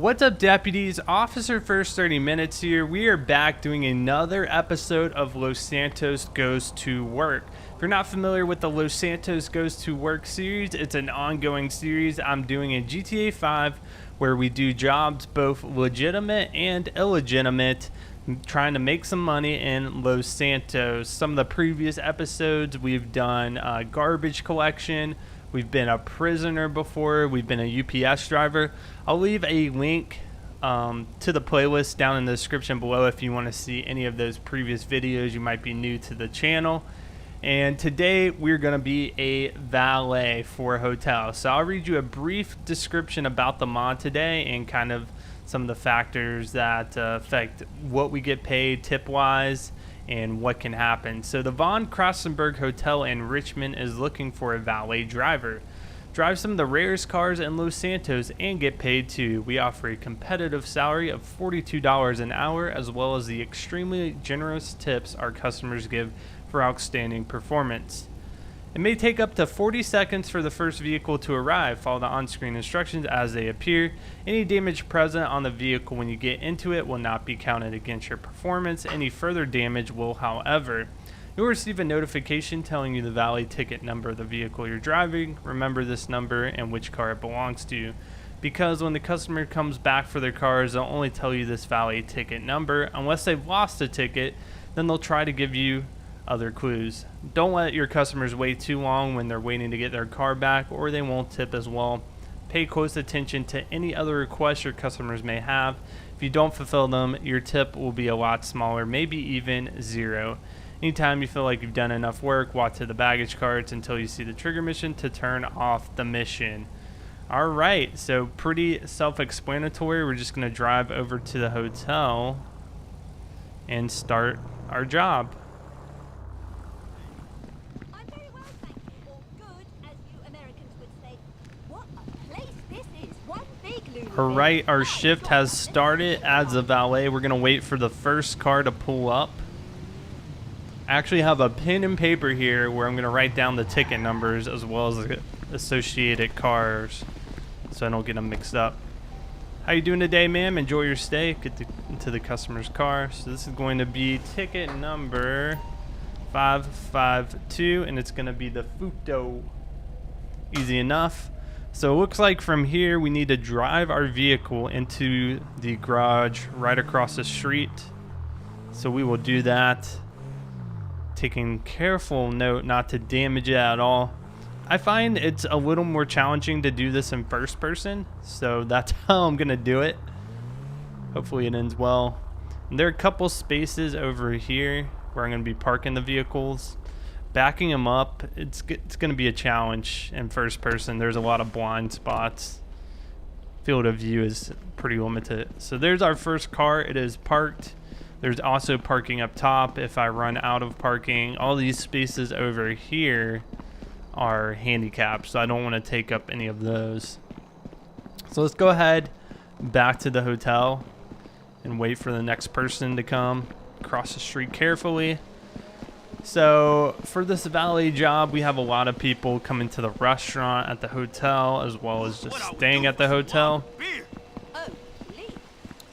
What's up, deputies? Officer First 30 Minutes here. We are back doing another episode of Los Santos Goes to Work. If you're not familiar with the Los Santos Goes to Work series, it's an ongoing series I'm doing in GTA 5 where we do jobs both legitimate and illegitimate, trying to make some money in Los Santos. Some of the previous episodes we've done garbage collection. We've been a prisoner before. We've been a UPS driver. I'll leave a link to the playlist down in the description below if you want to see any of those previous videos. You might be new to the channel. And today we're going to be a valet for a hotel. So I'll read you a brief description about the mod today and kind of some of the factors that affect what we get paid tip-wise and what can happen. So the Von Krassenberg Hotel in Richmond is looking for a valet driver. Drive some of the rarest cars in Los Santos and get paid too. We offer a competitive salary of $42 an hour, as well as the extremely generous tips our customers give for outstanding performance. It may take up to 40 seconds for the first vehicle to arrive. Follow the on-screen instructions as they appear. Any damage present on the vehicle when you get into it will not be counted against your performance. Any further damage will, however. You'll receive a notification telling you the valet ticket number of the vehicle you're driving. Remember this number and which car it belongs to, because when the customer comes back for their cars, they'll only tell you this valet ticket number. Unless they've lost a ticket, then they'll try to give you other clues. Don't let your customers wait too long when they're waiting to get their car back, or they won't tip as well. Pay close attention to any other requests your customers may have. If you don't fulfill them, your tip will be a lot smaller, maybe even zero. Anytime you feel like you've done enough work, walk to the baggage carts until you see the trigger mission to turn off the mission. Alright, so pretty self-explanatory. We're just going to drive over to the hotel and start our job. I'm very well, thank you. Or good, as you Americans would say. What a place this is. One big Lulu. Alright, our shift has started as a valet. We're going to wait for the first car to pull up. I actually have a pen and paper here where I'm going to write down the ticket numbers as well as the associated cars so I don't get them mixed up. How you doing today, ma'am? Enjoy your stay. Get into the customer's car. So this is going to be ticket number 552, and it's going to be the Futo. Easy enough. So it looks like from here we need to drive our vehicle into the garage right across the street. So we will do that, taking careful note not to damage it at all. I find it's a little more challenging to do this in first person, so that's how I'm gonna do it. Hopefully it ends well. And there are a couple spaces over here where I'm gonna be parking the vehicles. Backing them up, it's gonna be a challenge in first person. There's a lot of blind spots. Field of view is pretty limited. So there's our first car. It is parked. There's also parking up top if I run out of parking. All these spaces over here are handicapped, so I don't want to take up any of those. So let's go ahead back to the hotel and wait for the next person to come. Cross the street carefully. So for this valet job, we have a lot of people coming to the restaurant at the hotel as well as just staying at the hotel.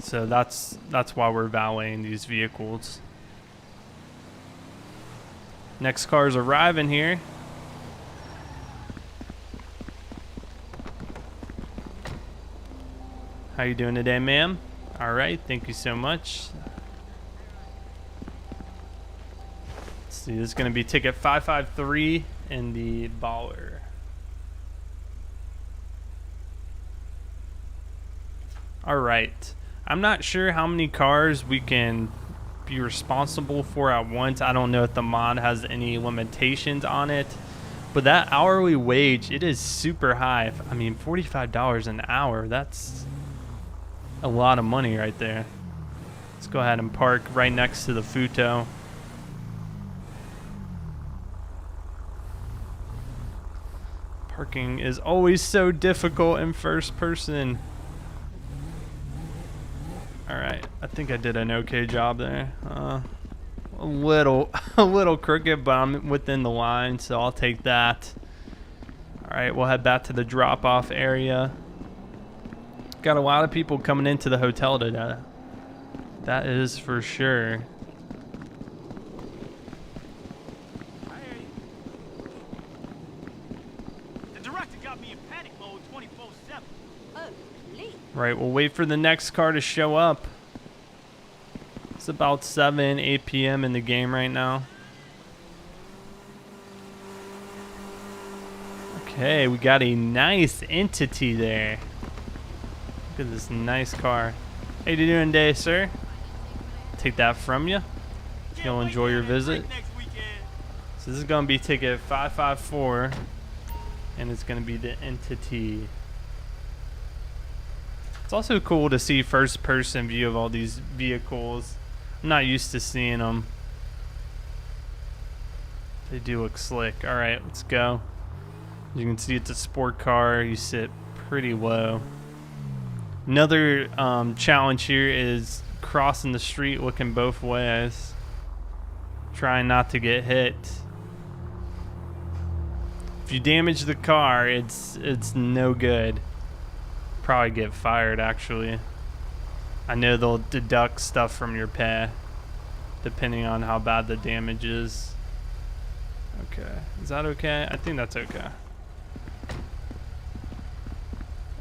So that's why we're valeting these vehicles. Next car's arriving here. How you doing today, ma'am? All right, thank you so much. Let's see, this is going to be ticket 553 in the Baller. All right. I'm not sure how many cars we can be responsible for at once. I don't know if the mod has any limitations on it, but that hourly wage, it is super high. I mean, $45 an hour, that's a lot of money right there. Let's go ahead and park right next to the Futo. Parking is always so difficult in first person. Alright, I think I did an okay job there. A little crooked, but I'm within the line, so I'll take that. Alright, we'll head back to the drop-off area. Got a lot of people coming into the hotel today. That is for sure. The director got me in panic mode 24/7. Oh, please. Right, we'll wait for the next car to show up. It's about 7, 8 p.m. in the game right now. Okay, we got a nice entity there. Look at this nice car. How you doing today, sir? Take that from you. You'll enjoy your visit. Next weekend. So this is going to be ticket 554, and it's going to be the entity. It's also cool to see first-person view of all these vehicles. I'm not used to seeing them. They do look slick. All right, let's go. As you can see, it's a sport car. You sit pretty low. Another challenge here is crossing the street looking both ways. Trying not to get hit. If you damage the car, it's no good. Probably get fired, actually. I know they'll deduct stuff from your pay depending on how bad the damage is. Okay, is that okay? I think that's okay.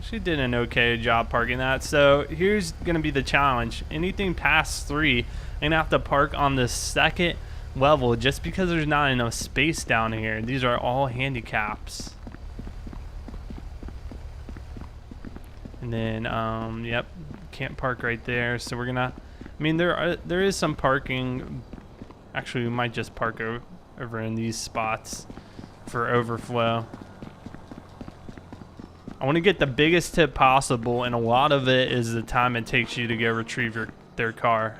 She did an okay job parking that. So here's gonna be the challenge. Anything past 3, I'm gonna have to park on the second level just because there's not enough space down here. These are all handicaps. And then yep, can't park right there. So we're gonna, I mean, there is some parking. Actually, we might just park over in these spots for overflow. I want to get the biggest tip possible, and a lot of it is the time it takes you to go retrieve their car.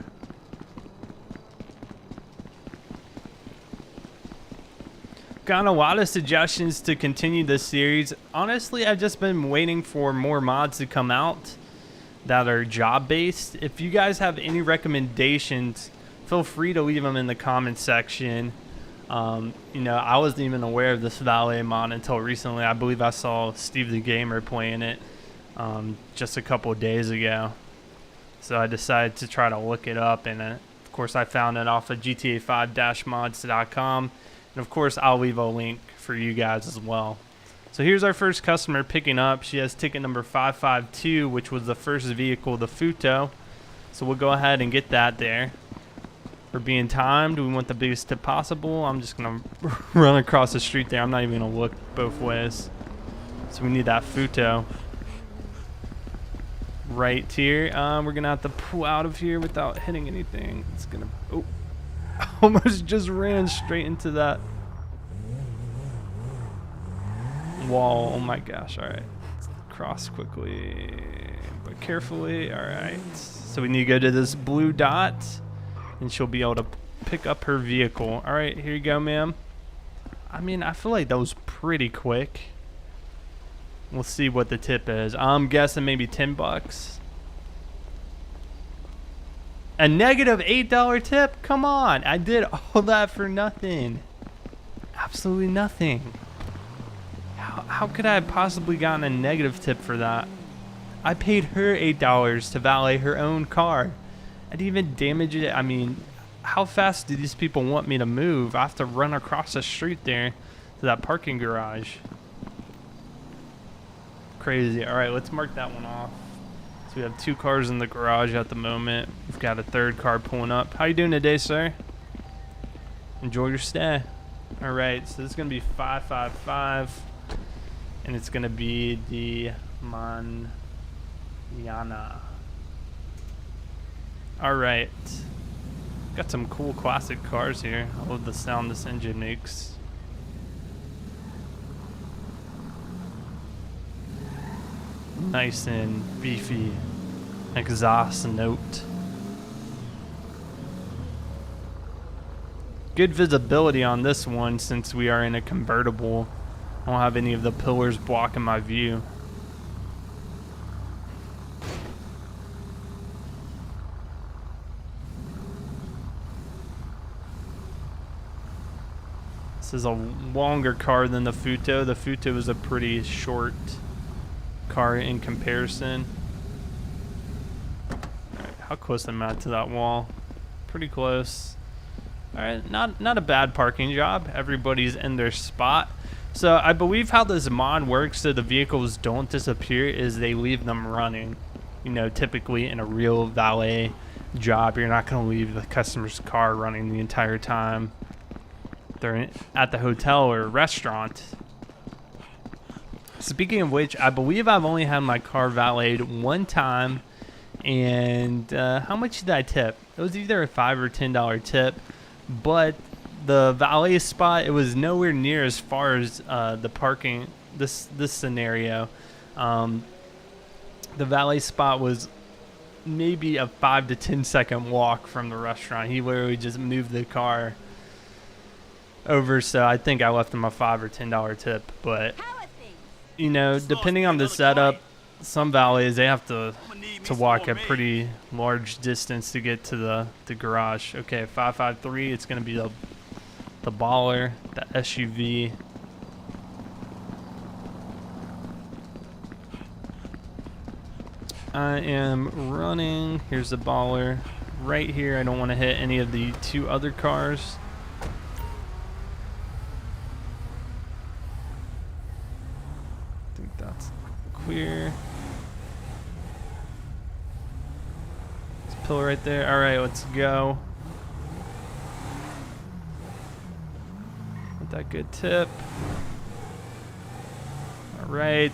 Got a lot of suggestions to continue this series. Honestly, I've just been waiting for more mods to come out that are job-based. If you guys have any recommendations, feel free to leave them in the comment section. You know, I wasn't even aware of this Valet mod until recently. I believe I saw Steve the Gamer playing it just a couple of days ago. So I decided to try to look it up, and of course I found it off of GTA5-mods.com. And of course I'll leave a link for you guys as well. So here's our first customer picking up. She has ticket number 552, which was the first vehicle, the Futo. So we'll go ahead and get that there. We're being timed. We want the biggest tip possible. I'm just gonna run across the street there. I'm not even gonna look both ways. So we need that Futo right here. We're gonna have to pull out of here without hitting anything. It's gonna, oh, almost just ran straight into that wall. Oh my gosh. All right, let's cross quickly but carefully. All right, so we need to go to this blue dot, and she'll be able to pick up her vehicle. All right, here you go, ma'am. I mean, I feel like that was pretty quick. We'll see what the tip is. I'm guessing maybe 10 bucks. A negative $8 tip? Come on. I did all that for nothing. Absolutely nothing. How could I have possibly gotten a negative tip for that? I paid her $8 to valet her own car. I didn't even damage it. I mean, how fast do these people want me to move? I have to run across the street there to that parking garage. Crazy. All right, let's mark that one off. So we have 2 cars in the garage at the moment. We've got a 3rd car pulling up. How you doing today, sir? Enjoy your stay. All right, so this is going to be 555, and it's going to be the Manana. All right. Got some cool classic cars here. I love the sound this engine makes. Nice and beefy exhaust note. Good visibility on this one since we are in a convertible. I don't have any of the pillars blocking my view. This is a longer car than the Futo. The Futo is a pretty short car in comparison. How close am I to that wall? Pretty close. All right, not a bad parking job. Everybody's in their spot. So I believe how this mod works so the vehicles don't disappear is they leave them running. You know, typically in a real valet job, you're not going to leave the customer's car running the entire time they're at the hotel or restaurant. Speaking of which, I believe I've only had my car valeted one time. And how much did I tip? It was either a $5 or $10 tip. But the valet spot, it was nowhere near as far as the parking, this scenario. The valet spot was maybe a 5 to 10 second walk from the restaurant. He literally just moved the car over, so I think I left him a $5 or $10 tip. But How are things? you know, depending on the setup, some valets they have to walk a pretty large distance to get to the garage. Okay, 553. It's gonna be the baller, the SUV. I am running. Here's the baller right here. I don't want to hit any of the two other cars. I think that's clear. Pillar right there. All right, let's go. With that good tip. All right,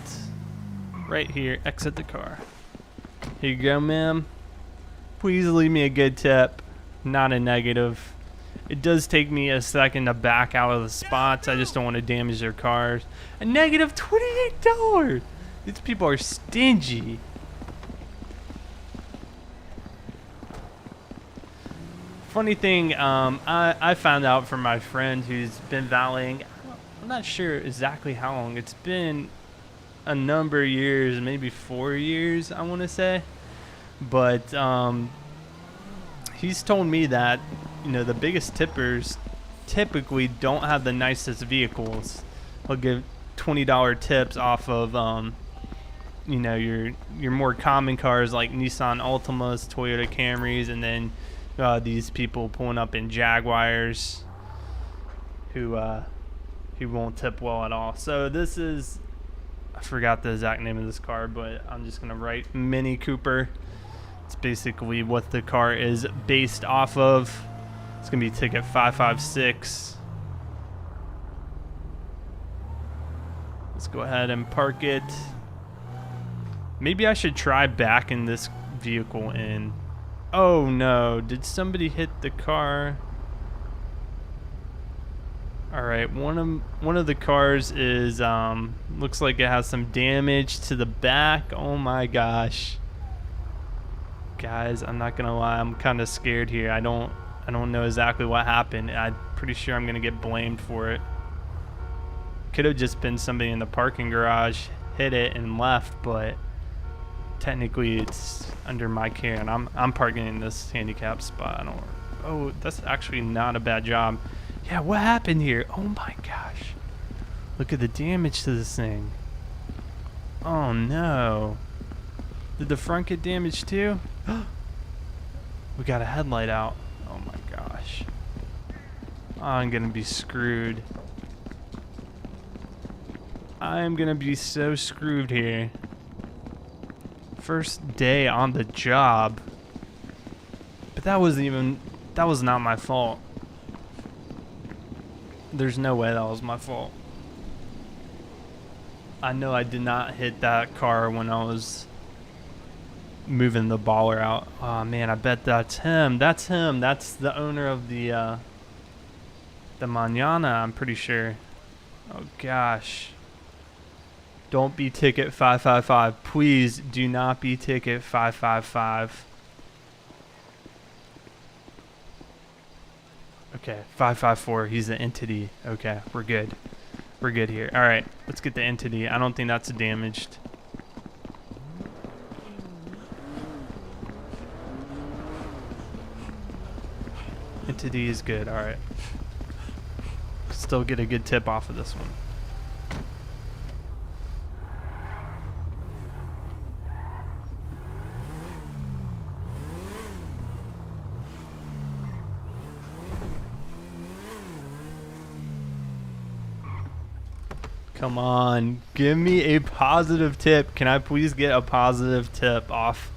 right here. Exit the car. Here you go, ma'am. Please leave me a good tip, not a negative. It does take me a second to back out of the spots. I just don't want to damage their cars. A negative $28. These people are stingy. Funny thing, I found out from my friend who's been valeting. I'm not sure exactly how long. It's been a number of years, maybe 4 years, I want to say. But he's told me that, you know, the biggest tippers typically don't have the nicest vehicles. He'll give $20 tips off of, you know, your more common cars like Nissan Altimas, Toyota Camrys, and then these people pulling up in Jaguars who won't tip well at all. So this is, I forgot the exact name of this car, but I'm just gonna write Mini Cooper. It's basically what the car is based off of. It's gonna be ticket 556. Let's go ahead and park it. Maybe I should try backing this vehicle in. Oh no, did somebody hit the car? All right, one of the cars is looks like it has some damage to the back. Oh my gosh. Guys, I'm not gonna lie, I'm kind of scared here. I don't know exactly what happened. I'm pretty sure I'm gonna get blamed for it. Could have just been somebody in the parking garage hit it and left, but technically it's under my care, and I'm parking in this handicap spot. Oh, that's actually not a bad job. Yeah, what happened here? Oh my gosh. Look at the damage to this thing. Oh no. Did the front get damaged too? We got a headlight out. Oh my gosh. I'm gonna be screwed. I'm gonna be so screwed here. First day on the job. But that was not my fault. There's no way that was my fault. I know I did not hit that car when I was moving the baller out. Oh man, I bet that's him. That's him. That's the owner of the Manana, I'm pretty sure. Oh gosh. Don't be ticket 555. Please do not be ticket 555. Okay, 554. He's the entity. Okay, we're good. We're good here. All right, let's get the entity. I don't think that's damaged. Entity is good. All right. Still get a good tip off of this one. Come on, give me a positive tip. Can I please get a positive tip off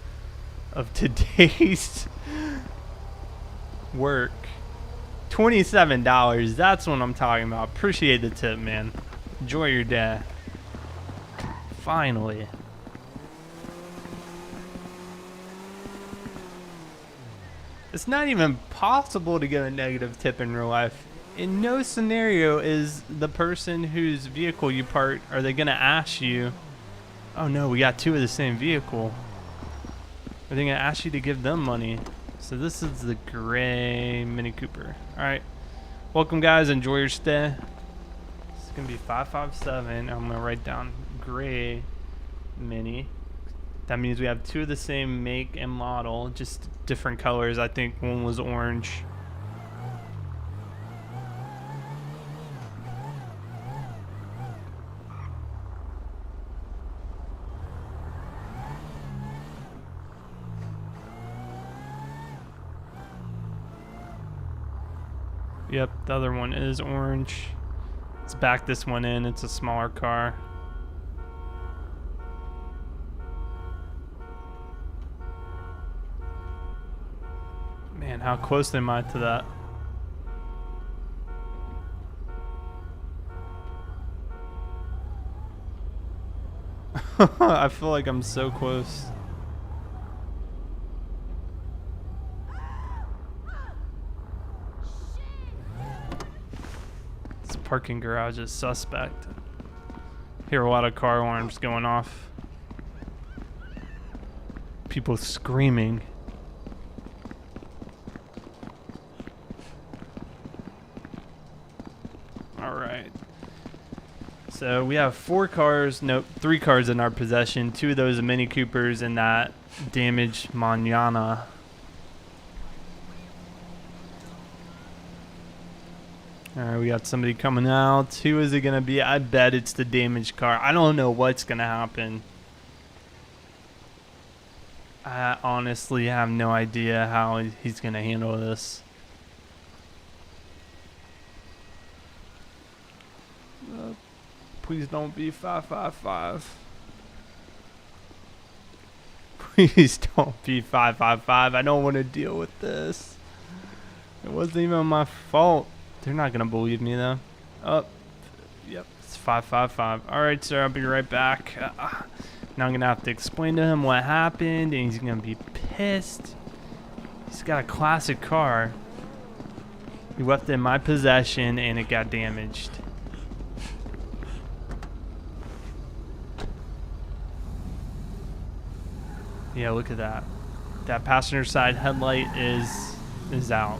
of today's work? $27, that's what I'm talking about. Appreciate the tip, man. Enjoy your day. Finally. It's not even possible to get a negative tip in real life. In no scenario is the person whose vehicle you parked, are they gonna ask you, oh no, we got two of the same vehicle. Are they gonna ask you to give them money? So this is the gray Mini Cooper. All right, welcome guys, enjoy your stay. It's gonna be 557. I'm gonna write down gray Mini. That means we have two of the same make and model, just different colors. I think one was orange. Yep, the other one is orange. Let's back this one in. It's a smaller car. Man, how close am I to that? I feel like I'm so close. This parking garage is suspect. Hear a lot of car alarms going off. People screaming. Alright. So we have three cars in our possession. Two of those are Mini Coopers and that damaged Mañana. Alright, we got somebody coming out. Who is it going to be? I bet it's the damaged car. I don't know what's going to happen. I honestly have no idea how he's going to handle this. Please don't be 555. Please don't be 555. I don't want to deal with this. It wasn't even my fault. They're not going to believe me, though. Oh, yep, it's 555. All right, sir, I'll be right back. Now I'm going to have to explain to him what happened, and he's going to be pissed. He's got a classic car. He left it in my possession, and it got damaged. Yeah, look at that. That passenger side headlight is out.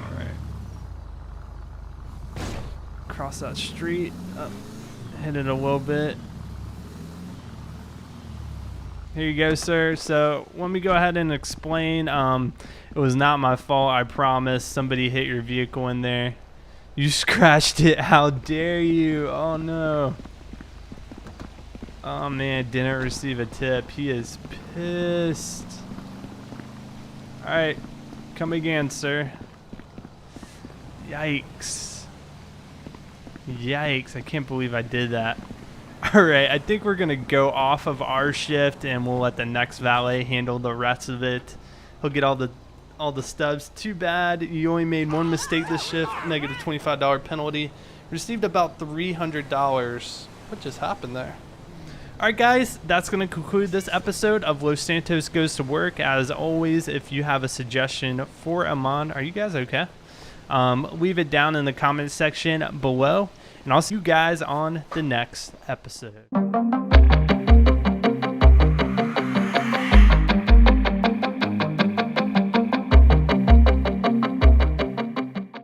Alright. Cross that street. Up. Hit it a little bit. Here you go, sir. So let me go ahead and explain. It was not my fault, I promise. Somebody hit your vehicle in there. You scratched it. How dare you? Oh no. Oh man, didn't receive a tip. He is pissed. Alright, come again, sir. Yikes. Yikes, I can't believe I did that. Alright, I think we're going to go off of our shift and we'll let the next valet handle the rest of it. He'll get all the stubs. Too bad you only made one mistake this shift. Negative $25 penalty. Received about $300. What just happened there? Alright guys, that's going to conclude this episode of Los Santos Goes to Work. As always, if you have a suggestion for a mod, are you guys okay? Leave it down in the comment section below. And I'll see you guys on the next episode.